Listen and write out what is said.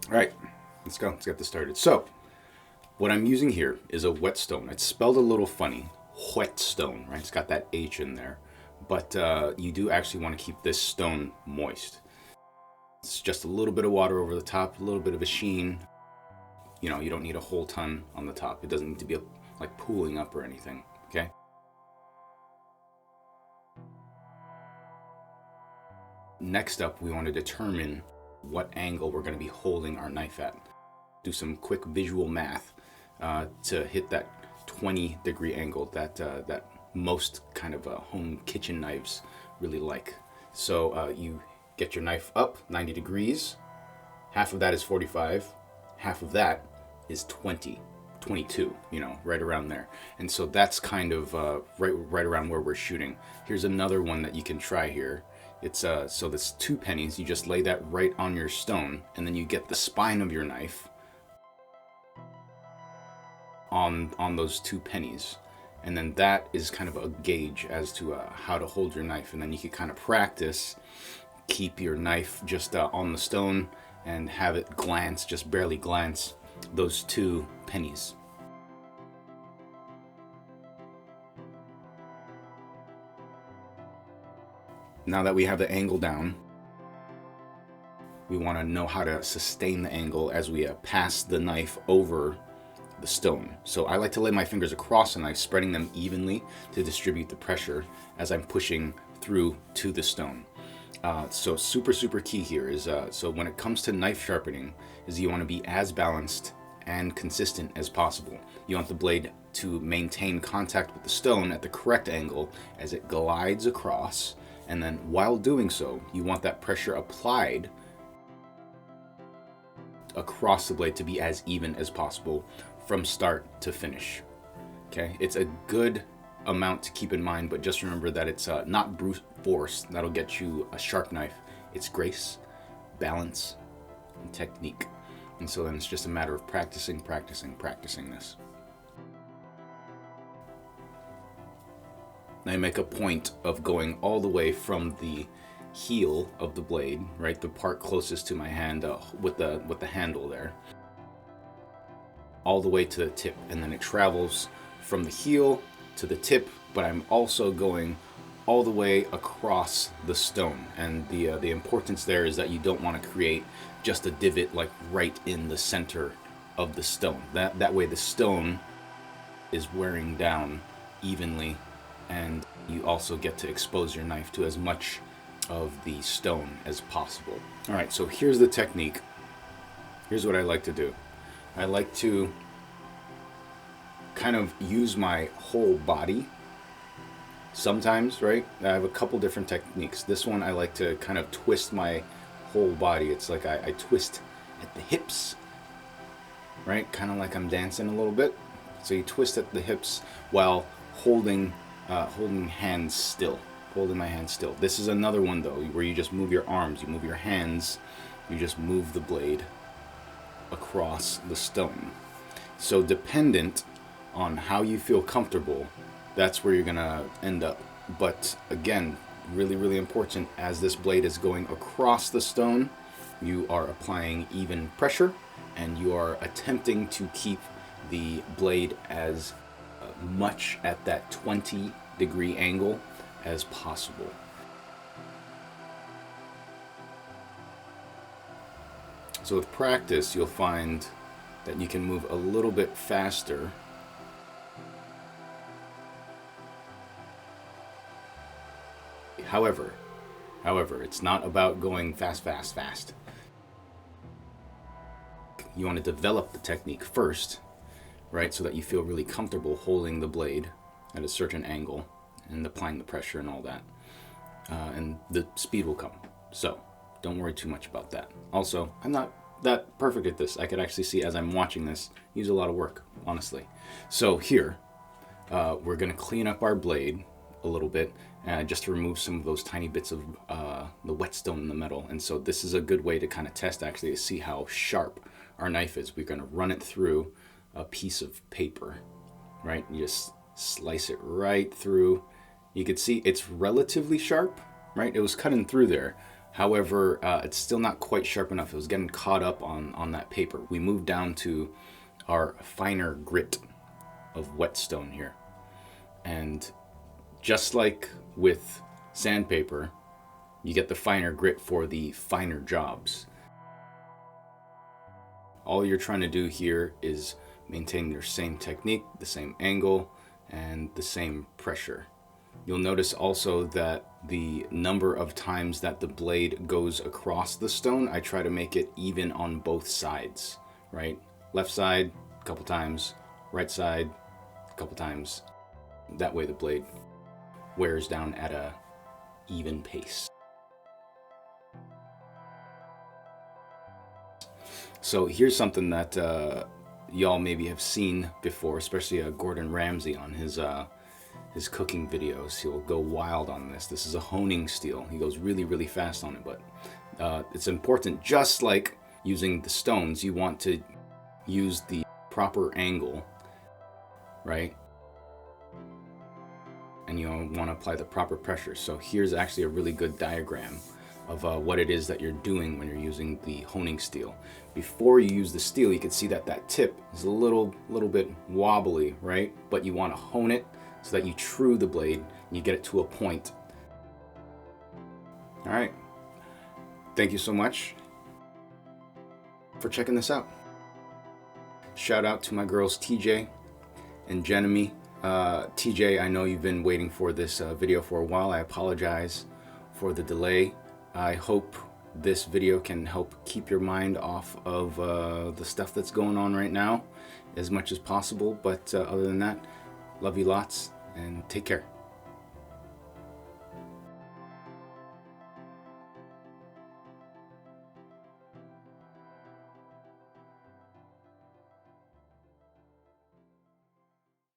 All right, let's go. Let's get this started. So, what I'm using here is a whetstone. It's spelled a little funny, whetstone, right? It's got that H in there, but you do actually want to keep this stone moist. It's just a little bit of water over the top, a little bit of a sheen. You know, you don't need a whole ton on the top. It doesn't need to be like pooling up or anything, okay? Next up, we want to determine what angle we're going to be holding our knife at. Do some quick visual math to hit that 20-degree angle that most kind of home kitchen knives really like. So you get your knife up 90 degrees. Half of that is 45. Half of that is 22, you know, right around there. And so that's kind of right around where we're shooting. Here's another one that you can try here. It's so that's 2 pennies. You just lay that right on your stone, and then you get the spine of your knife on those 2 pennies, and then that is kind of a gauge as to how to hold your knife. And then you can kind of practice, keep your knife just on the stone and have it glance, just barely glance those 2 pennies. Now that we have the angle down, we want to know how to sustain the angle as we pass the knife over the stone. So I like to lay my fingers across the knife, spreading them evenly to distribute the pressure as I'm pushing through to the stone. So super key here is, so when it comes to knife sharpening, is you want to be as balanced and consistent as possible. You want the blade to maintain contact with the stone at the correct angle as it glides across, and then while doing so, you want that pressure applied across the blade to be as even as possible from start to finish. Okay, it's a good amount to keep in mind, but just remember that it's not brute force that'll get you a sharp knife. It's grace, balance, and technique. And so then it's just a matter of practicing this. I make a point of going all the way from the heel of the blade, right, the part closest to my hand with the handle there, all the way to the tip, and then it travels from the heel to the tip, but I'm also going all the way across the stone. And the importance there is that you don't want to create just a divot like right in the center of the stone. That way the stone is wearing down evenly, and you also get to expose your knife to as much of the stone as possible. All right, so here's the technique. Here's what I like to do. I like to kind of use my whole body sometimes, right? I have a couple different techniques. This one I like to kind of twist my whole body. It's like I twist at the hips, right? Kind of like I'm dancing a little bit. So you twist at the hips while holding hands still, holding my hands still. This is another one though, where you just move your arms, you move your hands, you just move the blade across the stone. So dependent on how you feel comfortable, that's where you're gonna end up. But again, really important, as this blade is going across the stone, you are applying even pressure, and you are attempting to keep the blade as much at that 20-degree angle as possible. So with practice, you'll find that you can move a little bit faster. However, it's not about going fast. You want to develop the technique first, right? So that you feel really comfortable holding the blade at a certain angle and applying the pressure and all that. And the speed will come. So don't worry too much about that. Also, I'm not that perfect at this. I could actually see, as I'm watching this, use a lot of work, honestly. So here, we're going to clean up our blade a little bit, just to remove some of those tiny bits of the whetstone in the metal. And so this is a good way to kind of test, actually, to see how sharp our knife is. We're going to run it through a piece of paper, right? You just slice it right through. You can see it's relatively sharp, right? It was cutting through there. However, it's still not quite sharp enough. It was getting caught up on that paper. We moved down to our finer grit of whetstone here. And just like with sandpaper, you get the finer grit for the finer jobs. All you're trying to do here is maintain your same technique, the same angle, and the same pressure. You'll notice also that the number of times that the blade goes across the stone, I try to make it even on both sides, right? Left side, a couple times, right side, a couple times. That way the blade wears down at a even pace. So here's something that y'all maybe have seen before, especially Gordon Ramsay on his cooking videos. He'll go wild on this. This is a honing steel. He goes really, really fast on it, but it's important. Just like using the stones, you want to use the proper angle, right? And you want to apply the proper pressure. So here's actually a really good diagram of what it is that you're doing when you're using the honing steel. Before you use the steel, you can see that that tip is a little bit wobbly, right? But you want to hone it so that you true the blade and you get it to a point. All right. Thank you so much for checking this out. Shout out to my girls TJ and Jenemy. TJ, I know you've been waiting for this video for a while. I apologize for the delay. I hope this video can help keep your mind off of the stuff that's going on right now as much as possible. But other than that, love you lots and take care.